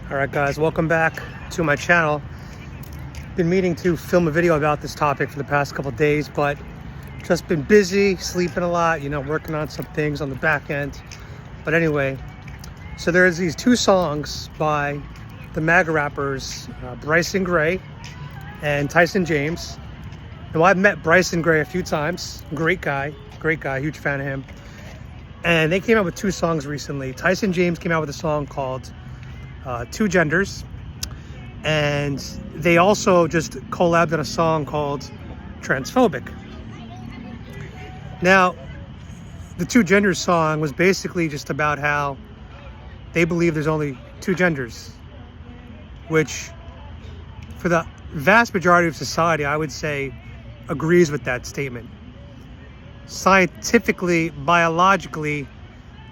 Alright guys, welcome back to my channel. Been meaning to film a video about this topic for the past couple of days, but just been busy, sleeping a lot, working on some things on the back end. But anyway, so there's these two songs by the MAGA rappers, Bryson and Tyson James. Now I've met Bryson a few times, great guy, huge fan of him. And they came out with two songs recently. Tyson James came out with a song called Two Genders, and they also just collabed on a song called Transphobic. Now, the Two Genders song was basically just about how they believe there's only two genders, which for the vast majority of society, I would say, agrees with that statement. Scientifically, biologically,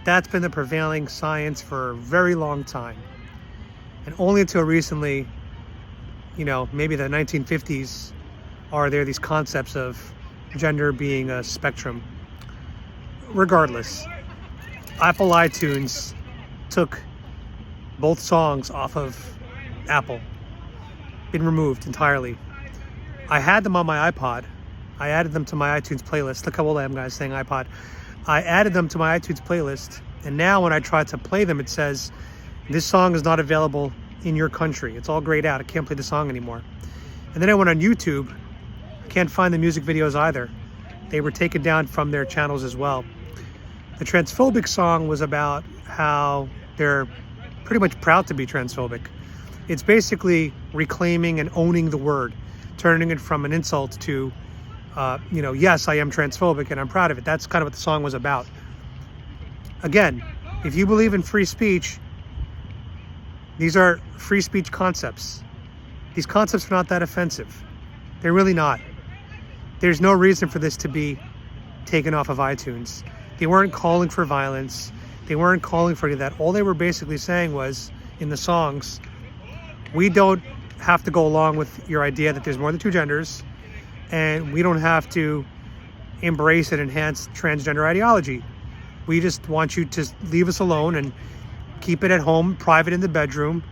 that's been the prevailing science for a very long time. And only until recently, maybe the 1950s, are there these concepts of gender being a spectrum. Regardless, Apple iTunes took both songs off of Apple, been removed entirely. I had them on my iPod. I added them to my iTunes playlist. Look how old I am, guys, saying iPod. I added them to my iTunes playlist, and now when I try to play them, it says, this song is not available in your country. It's all grayed out. I can't play the song anymore. And then I went on YouTube. I can't find the music videos either. They were taken down from their channels as well. The transphobic song was about how they're pretty much proud to be transphobic. It's basically reclaiming and owning the word, turning it from an insult to, yes, I am transphobic and I'm proud of it. That's kind of what the song was about. Again, if you believe in free speech, these are free speech concepts. These concepts are not that offensive. They're really not. There's no reason for this to be taken off of iTunes. They weren't calling for violence. They weren't calling for any of that. All they were basically saying was, in the songs, we don't have to go along with your idea that there's more than two genders, and we don't have to embrace and enhance transgender ideology. We just want you to leave us alone and keep it at home, private in the bedroom,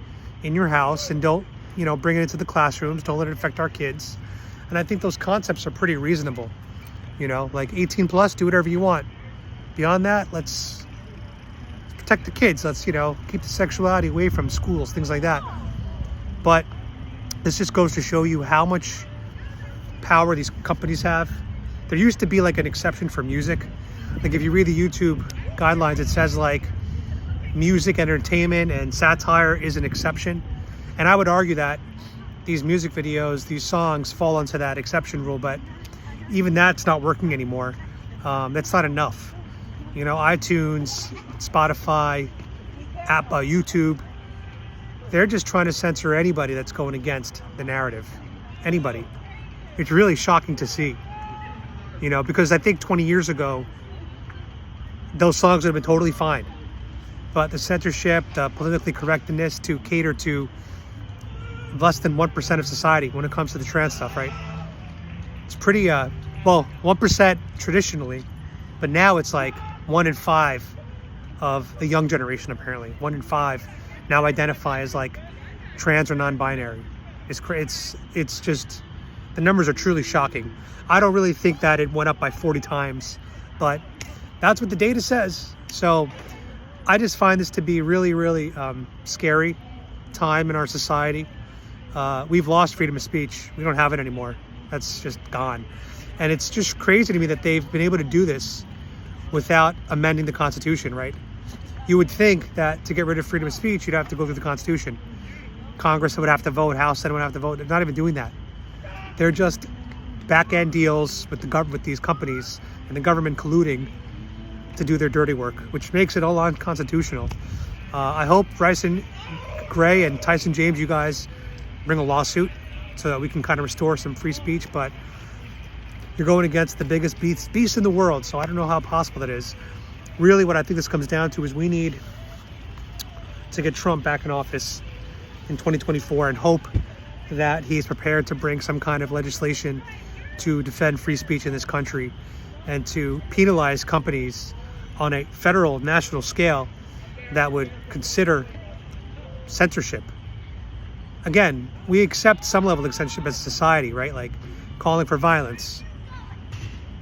in your house, and don't, bring it into the classrooms. Don't let it affect our kids. And I think those concepts are pretty reasonable. Like 18 plus, do whatever you want. Beyond that, let's protect the kids. Let's, keep the sexuality away from schools, things like that. But this just goes to show you how much power these companies have. There used to be like an exception for music. Like if you read the YouTube guidelines, it says like music, entertainment, and satire is an exception. And I would argue that these music videos, these songs fall into that exception rule, but even that's not working anymore. That's not enough. iTunes, Spotify, YouTube, they're just trying to censor anybody that's going against the narrative. Anybody. It's really shocking to see, because I think 20 years ago, those songs would have been totally fine. But the censorship, the politically correctness to cater to less than 1% of society when it comes to the trans stuff, right? It's pretty, 1% traditionally, but now it's like 1 in 5 of the young generation, apparently. 1 in 5 now identify as like trans or non-binary. It's just, the numbers are truly shocking. I don't really think that it went up by 40 times, but that's what the data says. So I just find this to be really, really scary time in our society. We've lost freedom of speech. We don't have it anymore. That's just gone. And it's just crazy to me that they've been able to do this without amending the Constitution, right? You would think that to get rid of freedom of speech, you'd have to go through the Constitution. Congress would have to vote, House, Senate would have to vote. They're not even doing that. They're just back-end deals with the government, with these companies, and the government colluding to do their dirty work, which makes it all unconstitutional. I hope Bryson and Tyson James, you guys bring a lawsuit so that we can kind of restore some free speech, but you're going against the biggest beast in the world, so I don't know how possible that is. Really, what I think this comes down to is we need to get Trump back in office in 2024 and hope that he's prepared to bring some kind of legislation to defend free speech in this country and to penalize companies on a federal, national scale that would consider censorship. Again, we accept some level of censorship as a society, right? Like calling for violence,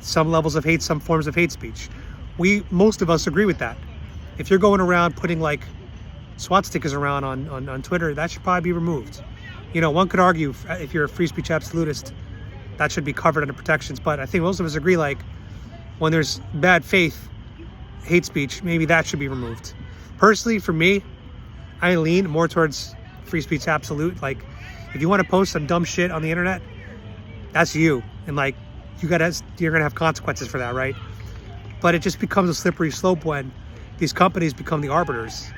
some levels of hate, some forms of hate speech. Most of us agree with that. If you're going around putting like SWAT stickers around on Twitter, that should probably be removed. You know, one could argue if you're a free speech absolutist, that should be covered under protections. But I think most of us agree, like, when there's bad faith, hate speech, maybe that should be removed. Personally, for me, I lean more towards free speech absolute. Like, if you want to post some dumb shit on the internet, that's you. And like, you're gonna have consequences for that, right? But it just becomes a slippery slope when these companies become the arbiters.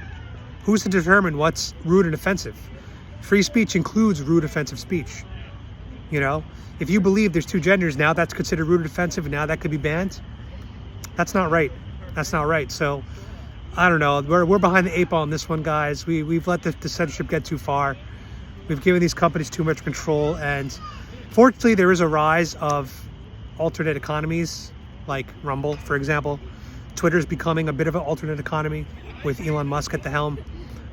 Who's to determine what's rude and offensive? Free speech includes rude, offensive speech. You know, if you believe there's two genders, now that's considered rude and offensive, and now that could be banned. That's not right. That's not right. So, I don't know. We're behind the 8 ball on this one, guys. We've let the censorship get too far. We've given these companies too much control, and fortunately, there is a rise of alternate economies, like Rumble, for example. Twitter's becoming a bit of an alternate economy with Elon Musk at the helm.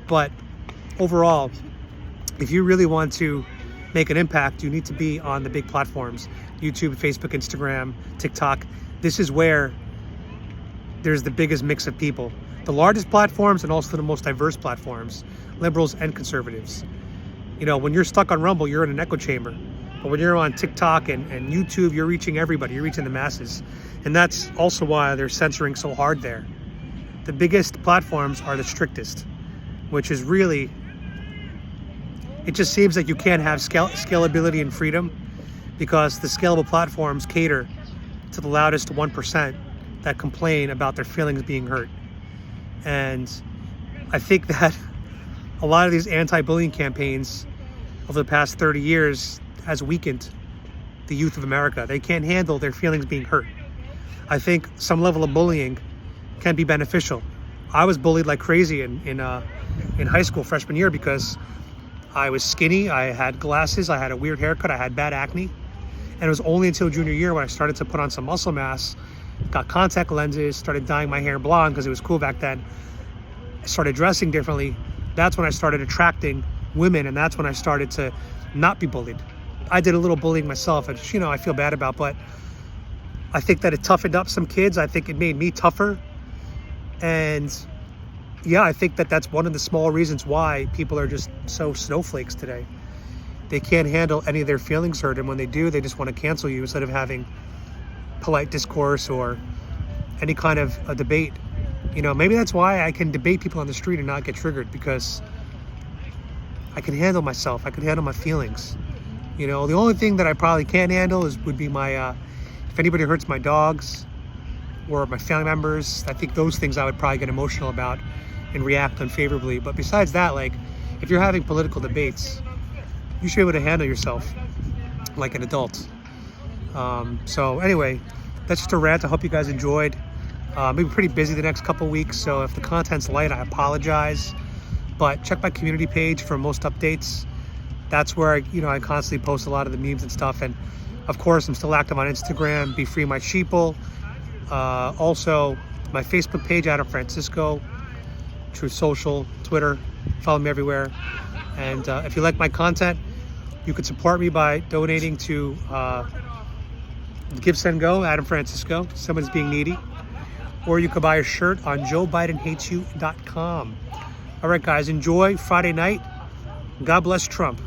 But overall, if you really want to make an impact, you need to be on the big platforms: YouTube, Facebook, Instagram, TikTok. This is where there's the biggest mix of people. The largest platforms and also the most diverse platforms, liberals and conservatives. You know, when you're stuck on Rumble, you're in an echo chamber. But when you're on TikTok and YouTube, you're reaching everybody, you're reaching the masses. And that's also why they're censoring so hard there. The biggest platforms are the strictest, which is really, it just seems like you can't have scalability and freedom, because the scalable platforms cater to the loudest 1% that complain about their feelings being hurt. And I think that a lot of these anti-bullying campaigns over the past 30 years has weakened the youth of America. They can't handle their feelings being hurt. I think some level of bullying can be beneficial. I was bullied like crazy in high school freshman year because I was skinny, I had glasses, I had a weird haircut, I had bad acne. And it was only until junior year when I started to put on some muscle mass, got contact lenses, started dyeing my hair blonde because it was cool back then, I started dressing differently. That's when I started attracting women, and that's when I started to not be bullied. I did a little bullying myself, which, you know, I feel bad about, but I think that it toughened up some kids. I think it made me tougher. And yeah, I think that that's one of the small reasons why people are just so snowflakes today. They can't handle any of their feelings hurt, and when they do, they just want to cancel you instead of having polite discourse or any kind of a debate. You know, maybe that's why I can debate people on the street and not get triggered, because I can handle myself. I can handle my feelings. You know, the only thing that I probably can't handle would be my, if anybody hurts my dogs or my family members, I think those things I would probably get emotional about and react unfavorably. But besides that, like, if you're having political debates, you should be able to handle yourself like an adult. So anyway, that's just a rant. I hope you guys enjoyed. Maybe pretty busy the next couple weeks, so if the content's light, I apologize. But check my community page for most updates. That's where I constantly post a lot of the memes and stuff. And of course, I'm still active on Instagram, Be Free My Sheeple. Also, my Facebook page, Adam Francisco, Truth Social, Twitter. Follow me everywhere. And if you like my content, you can support me by donating to Give, Send, Go, Adam Francisco. Someone's being needy. Or you could buy a shirt on JoeBidenHatesYou.com. All right, guys, enjoy Friday night. God bless Trump.